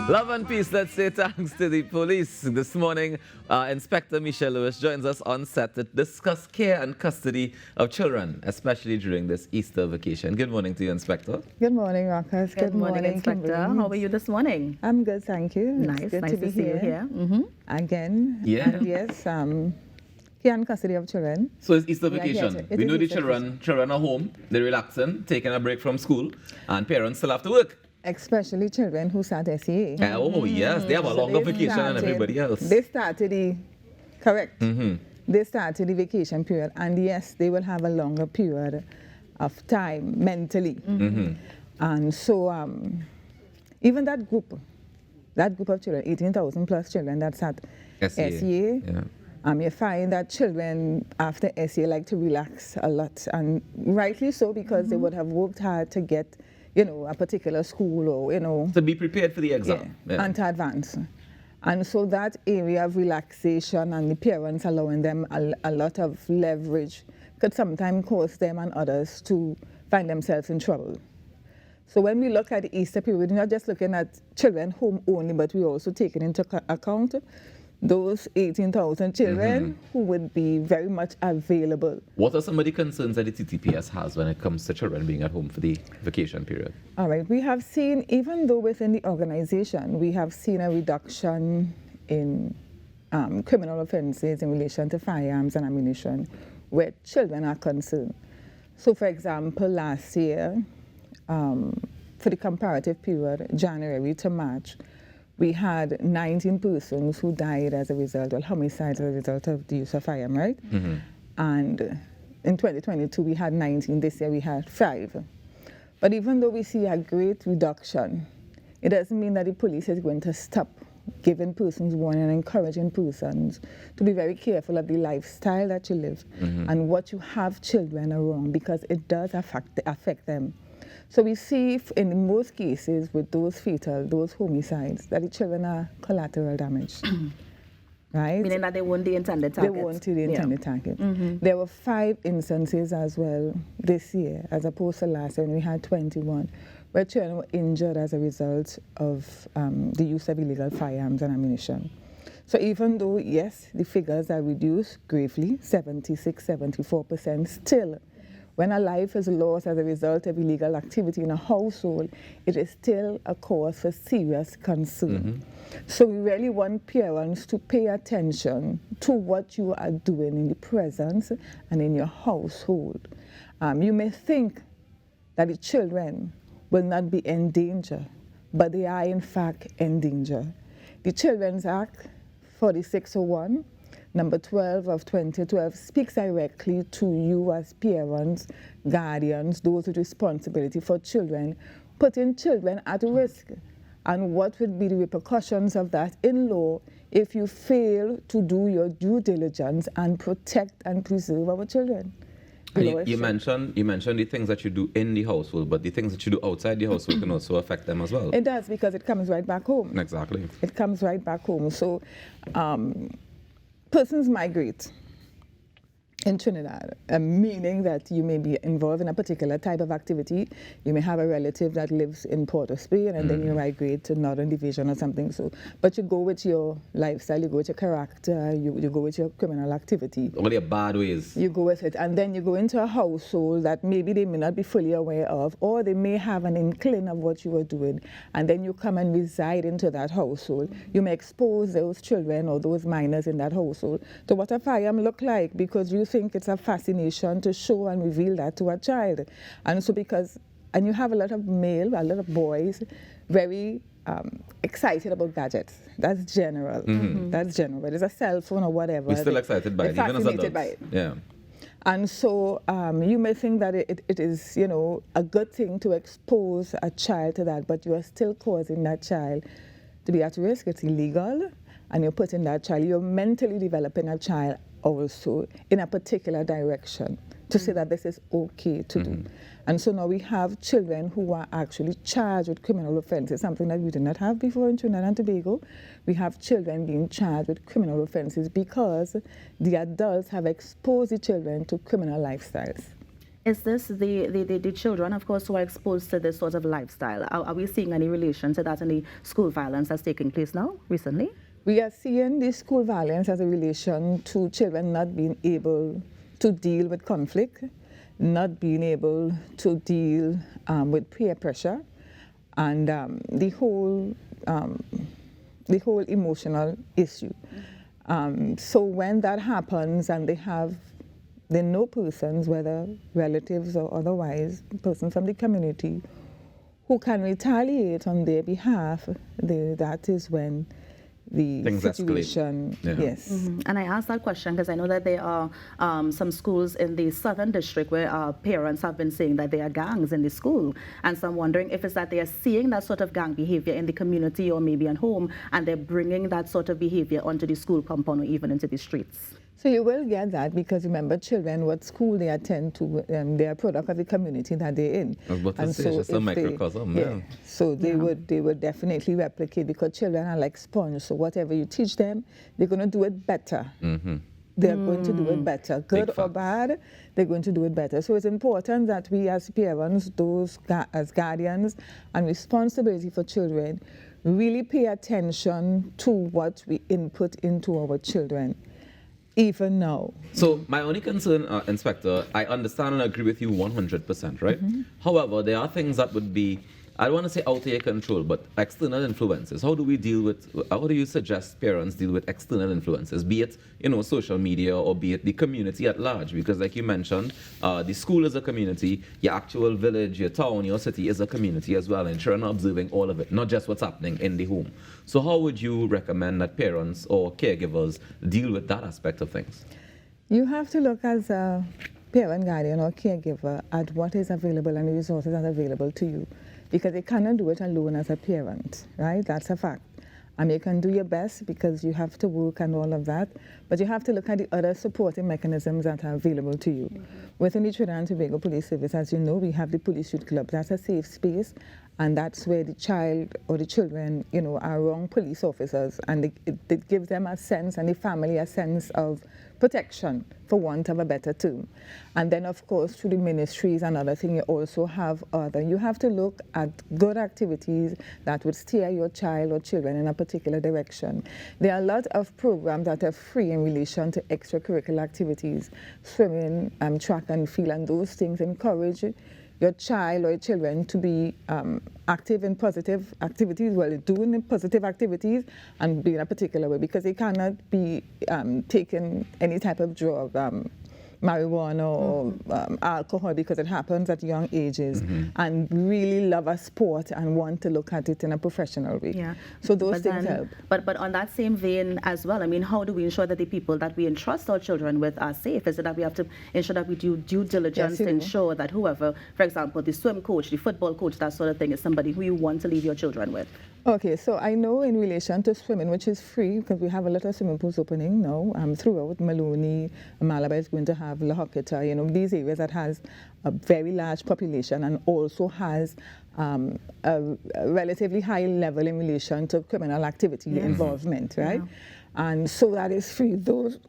Love and peace. Let's say thanks to the police. This morning, Inspector Michelle Lewis joins us on set to discuss care and custody of children, especially during this Easter vacation. Good morning to you, Inspector. Good morning, Marcus. Good morning, Inspector. Kimberly. How are you this morning? I'm good, thank you. Nice, It's good nice to be see you here. Mm-hmm. Again. Yeah. And yes, care and custody of children. So it's Easter Yeah, vacation. it We is know the Easter children are home, they're relaxing, taking a break from school, and parents still have to work. Especially children who start SEA. Oh, yes, they have a So longer they vacation than started- everybody else. They started correct. Mm-hmm. They started the vacation period, and yes, they will have a longer period of time mentally. Mm-hmm. And so even that group of children, 18,000 plus children that's at SEA, Yeah. you find that children after SEA like to relax a lot, and rightly so, because they would have worked hard to get, a particular school or, To be prepared for the exam. Yeah. and to advance. And so that area of relaxation and the parents allowing them a lot of leverage could sometimes cause them and others to find themselves in trouble. So when we look at the Easter period, we're not just looking at children home only, but we're also taking into account those 18,000 children who would be very much available. What are some of the concerns that the TTPS has when it comes to children being at home for the vacation period? All right, we have seen, even though within the organization, we have seen a reduction in criminal offenses in relation to firearms and ammunition where children are concerned. So for example, last year, for the comparative period, January to March, we had 19 persons who died as a result, or homicides as a result of the use of firearm, right? Mm-hmm. And in 2022, we had 19. This year, we had 5. But even though we see a great reduction, it doesn't mean that the police is going to stop giving persons warning and encouraging persons to be very careful of the lifestyle that you live and what you have children around, because it does affect them. So we see in most cases with those those homicides, that the children are collateral damage, right? Meaning that they weren't the intended target. They weren't the intended target. There were 5 instances as well this year, as opposed to last year when we had 21, where children were injured as a result of the use of illegal firearms and ammunition. So even though, yes, the figures are reduced gravely, 76, 74%, still, when a life is lost as a result of illegal activity in a household, it is still a cause for serious concern. So we really want parents to pay attention to what you are doing in the presence and in your household. You may think that the children will not be in danger, but they are in fact in danger. The Children's Act 4601, number 12 of 2012, speaks directly to you as parents, guardians, those with responsibility for children, putting children at risk, and what would be the repercussions of that in law if you fail to do your due diligence and protect and preserve our children. And you mentioned the things that you do in the household, but the things that you do outside the household can also affect them as well. It does, because it comes right back home. Exactly. It comes right back home. So persons migrate in Trinidad, meaning that you may be involved in a particular type of activity. You may have a relative that lives in Port of Spain, and then you migrate to Northern Division or something. So, but you go with your lifestyle, you go with your character, you go with your criminal activity. All your bad ways. You go with it, and then you go into a household that maybe they may not be fully aware of, or they may have an inkling of what you are doing, and then you come and reside into that household. You may expose those children or those minors in that household to what a firearm look like, because you think it's a fascination to show and reveal that to a child. And so and you have a lot of a lot of boys, very excited about gadgets. That's general. That's general. Whether it's a cell phone or whatever. We're still excited by it, even as adults. By it. Yeah. And so you may think that it is, a good thing to expose a child to that, but you are still causing that child to be at risk. It's illegal, and you're putting that child, you're mentally developing a child also in a particular direction to say that this is okay to do. And so now we have children who are actually charged with criminal offenses, something that we did not have before in Trinidad and Tobago. We have children being charged with criminal offenses because the adults have exposed the children to criminal lifestyles. Is this the children, of course, who are exposed to this sort of lifestyle? Are we seeing any relation to that in the school violence that's taking place now, recently? We are seeing this school violence as a relation to children not being able to deal with conflict, not being able to deal with peer pressure, and the whole emotional issue. So when that happens and they know persons, whether relatives or otherwise, persons from the community, who can retaliate on their behalf, that is when the things situation, escalate. Yeah. yes. And I asked that question because I know that there are some schools in the southern district where parents have been saying that there are gangs in the school. And so I'm wondering if it's that they are seeing that sort of gang behavior in the community or maybe at home, and they're bringing that sort of behavior onto the school compound or even into the streets. So you will get that because remember, children, what school they attend to, they are a product of the community that they're in. I was about to say, it's just a microcosm. Yeah. So they would definitely replicate because children are like sponges. So whatever you teach them, they're going to do it better. They're going to do it better, good or bad. They're going to do it better. So it's important that we, as parents, as guardians, and responsibility for children, really pay attention to what we input into our children. Even now. So my only concern, Inspector, I understand and agree with you 100%, right? However, there are things that would be, I don't want to say out of your control, but external influences. How do you suggest parents deal with external influences, be it, social media or be it the community at large? Because like you mentioned, the school is a community, your actual village, your town, your city is a community as well, and children are observing all of it, not just what's happening in the home. So how would you recommend that parents or caregivers deal with that aspect of things? You have to look as a parent, guardian, or caregiver at what is available and the resources that are available to you. Because you cannot do it alone as a parent, right? That's a fact. And you can do your best because you have to work and all of that, but you have to look at the other supporting mechanisms that are available to you. Within the Trinidad and Tobago Police Service, as you know, we have the Police Youth Club. That's a safe space, and that's where the child or the children, are around police officers, and it gives them a sense, and the family a sense of protection, for want of a better term. And then, of course, through the ministries and other things, you also have you have to look at good activities that would steer your child or children in a particular direction. There are a lot of programs that are free in relation to extracurricular activities, swimming, track and field, and those things encourage your child or your children to be active in positive activities, doing positive activities and being a particular way, because they cannot be taking any type of drug, marijuana or alcohol, because it happens at young ages, and really love a sport and want to look at it in a professional way. Yeah. So those things help. But on that same vein as well, I mean, how do we ensure that the people that we entrust our children with are safe? Is it that we have to ensure that we do due diligence to ensure that whoever, for example, the swim coach, the football coach, that sort of thing, is somebody who you want to leave your children with? Okay, so I know in relation to swimming, which is free, because we have a lot of swimming pools opening now, throughout Maloney, Malabar is going to have La Hoqueta, these areas that has a very large population and also has a relatively high level in relation to criminal activity involvement, right? Yeah. And so that is free. Those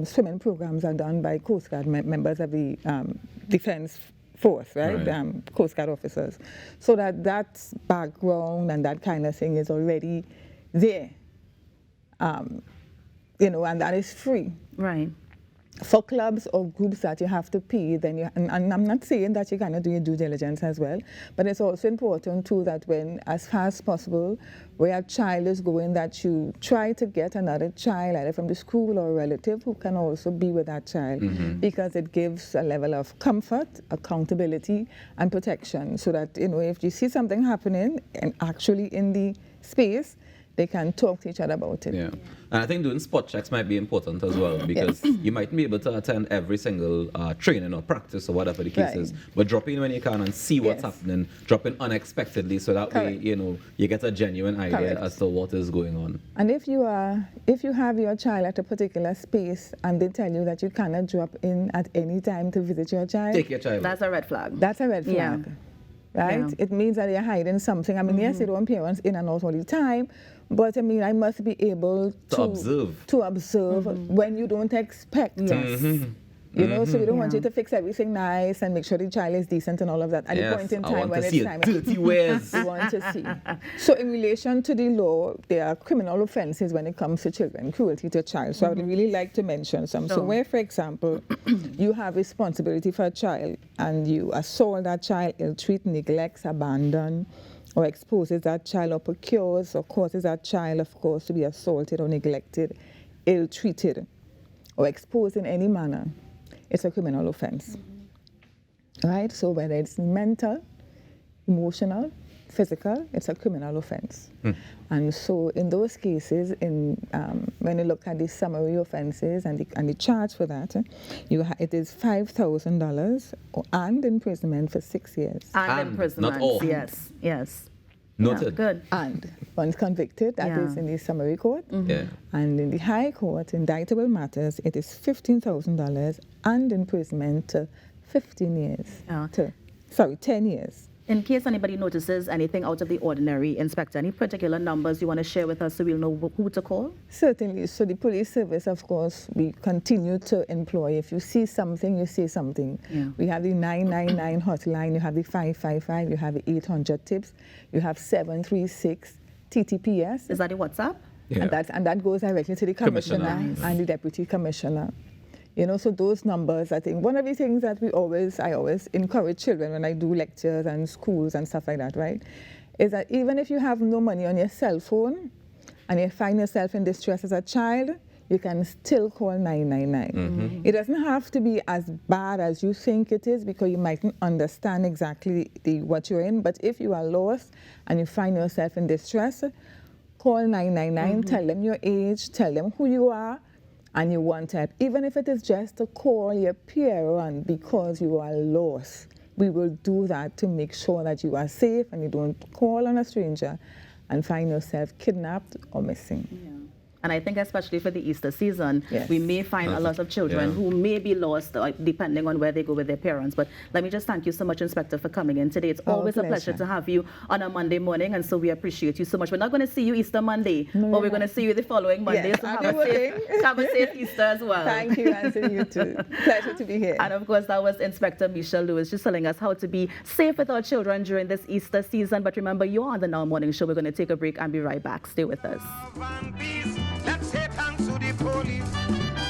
swimming programs are done by Coast Guard members of the Defense Force, right? Coast Guard officers. So that background and that kind of thing is already there, and that is free. Right. For clubs or groups that you have to pay, then and I'm not saying that you cannot do your due diligence as well, but it's also important too that when, as far as possible, where a child is going, that you try to get another child, either from the school or a relative, who can also be with that child, because it gives a level of comfort, accountability, and protection, so that, if you see something happening and actually in the space, they can talk to each other about it. Yeah, and I think doing spot checks might be important as well, because you mightn't be able to attend every single training or practice or whatever the case is, but drop in when you can and see what's happening, drop in unexpectedly, so that way, you get a genuine idea as to what is going on. And if you have your child at a particular space and they tell you that you cannot drop in at any time to visit your child, take your child. That's a red flag. That's a red flag. Yeah. Right? Yeah. It means that you're hiding something. I mean, yes, you don't want parents in and out all the time, but I mean, I must be able to observe when you don't expect. Yes. You know, so we don't want you to fix everything nice and make sure the child is decent and all of that at the point in time when it's time. Dirty wares. We want to see. So in relation to the law, there are criminal offenses when it comes to children, cruelty to a child. So I would really like to mention some. So where, for example, you have responsibility for a child and you assault that child, ill-treat, neglects, abandon, or exposes that child or procures or causes that child, of course, to be assaulted or neglected, ill-treated, or exposed in any manner, it's a criminal offense. Right? So whether it's mental, emotional, physical, it's a criminal offense. And so in those cases, when you look at the summary offenses and the charge for that, it is $5,000 and imprisonment for 6 years. And imprisonment, not all. Yes. Noted. Yeah, good. And once convicted, that is in the summary court. Yeah. And in the high court, indictable matters, it is $15,000 and imprisonment to 15 years. 10 years. In case anybody notices anything out of the ordinary, Inspector, any particular numbers you want to share with us so we'll know who to call? Certainly. So the police service, of course, we continue to employ. If you see something, you say something. Yeah. We have the 999 hotline, you have the 555, you have the 800 tips, you have 736 TTPS. Is that the WhatsApp? Yeah. And that goes directly to the commissioner and the deputy commissioner. You know, so those numbers, I think, one of the things that I always encourage children when I do lectures and schools and stuff like that, right, is that even if you have no money on your cell phone and you find yourself in distress as a child, you can still call 999. It doesn't have to be as bad as you think it is because you mightn't understand exactly what you're in, but if you are lost and you find yourself in distress, call 999, tell them your age, tell them who you are, and you want help, even if it is just to call your parent because you are lost. We will do that to make sure that you are safe and you don't call on a stranger and find yourself kidnapped or missing. Yeah. And I think especially for the Easter season, we may find a lot of children who may be lost depending on where they go with their parents. But let me just thank you so much, Inspector, for coming in today. It's always a pleasure to have you on a Monday morning, and so we appreciate you so much. We're not going to see you Easter Monday, but we're going to see you the following Monday. Yes, so have a safe Easter as well. Thank you, Anthony, you too. Pleasure to be here. And of course, that was Inspector Michelle Lewis just telling us how to be safe with our children during this Easter season. But remember, you're on the Now Morning Show. We're going to take a break and be right back. Stay with us.